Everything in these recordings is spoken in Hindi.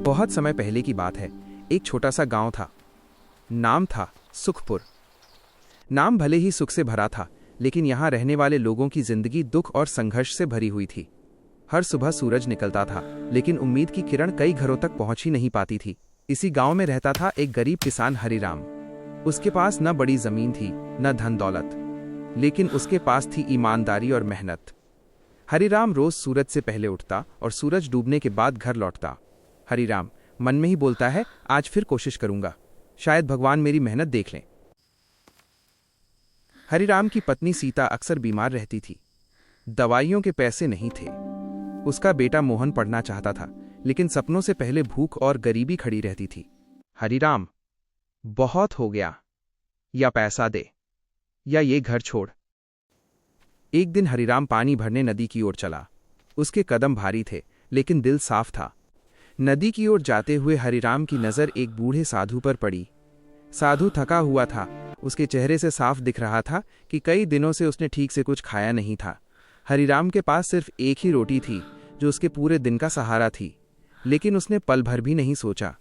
बहुत समय पहले की बात है। एक छोटा सा गांव था। नाम था सुखपुर। नाम भले ही सुख से भरा था, लेकिन यहाँ रहने वाले लोगों की जिंदगी दुख और संघर्ष से भरी हुई थी। हर सुबह सूरज निकलता था, लेकिन उम्मीद की किरण कई घरों तक पहुंच ही नहीं पाती थी। इसी गांव में रहता था एक गरीब किसान हरिराम। उसके पास न बड़ी जमीन थी, न धन दौलत, लेकिन उसके पास थी ईमानदारी और मेहनत। हरिराम रोज सूरज से पहले उठता और सूरज डूबने के बाद घर लौटता। हरिराम मन में ही बोलता है, आज फिर कोशिश करूंगा, शायद भगवान मेरी मेहनत देख लें। हरिराम की पत्नी सीता अक्सर बीमार रहती थी। दवाइयों के पैसे नहीं थे। उसका बेटा मोहन पढ़ना चाहता था, लेकिन सपनों से पहले भूख और गरीबी खड़ी रहती थी। हरिराम, बहुत हो गया, या पैसा दे या ये घर छोड़। एक दिन हरिराम पानी भरने नदी की ओर चला। उसके कदम भारी थे, लेकिन दिल साफ था। नदी की ओर जाते हुए हरिराम की नजर एक बूढ़े साधु पर पड़ी। साधु थका हुआ था। उसके चेहरे से साफ दिख रहा था कि कई दिनों से उसने ठीक से कुछ खाया नहीं था। हरिराम के पास सिर्फ एक ही रोटी थी, जो उसके पूरे दिन का सहारा थी। लेकिन उसने पल भर भी नहीं सोचा।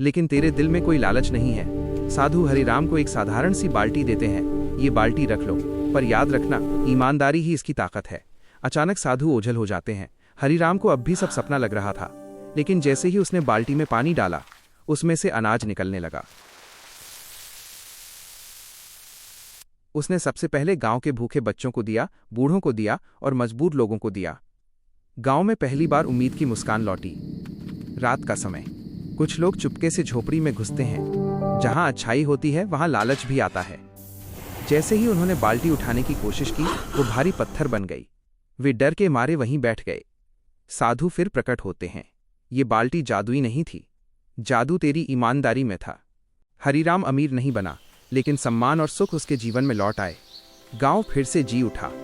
लेकिन तेरे दिल में कोई लालच नहीं है। साधु हरिराम को एक साधारण सी बाल्टी देते हैं। ये बाल्टी रख लो, पर याद रखना, ईमानदारी ही इसकी ताकत है। अचानक साधु ओझल हो जाते हैं। हरिराम को अब भी सब सपना लग रहा था, लेकिन जैसे ही उसने बाल्टी में पानी डाला, उसमें से अनाज निकलने लगा। उसने सबसे पहले गांव के भूखे बच्चों को दिया, बूढ़ों को दिया और मजबूर लोगों को दिया। गांव में पहली बार उम्मीद की मुस्कान लौटी। रात का समय, कुछ लोग चुपके से झोपड़ी में घुसते हैं। जहां अच्छाई होती है, वहां लालच भी आता है। जैसे ही उन्होंने बाल्टी उठाने की कोशिश की, वो भारी पत्थर बन गई। वे डर के मारे वहीं बैठ गए। साधु फिर प्रकट होते हैं। ये बाल्टी जादुई नहीं थी, जादू तेरी ईमानदारी में था। हरिराम अमीर नहीं बना, लेकिन सम्मान और सुख उसके जीवन में लौट आए। गांव फिर से जी उठा।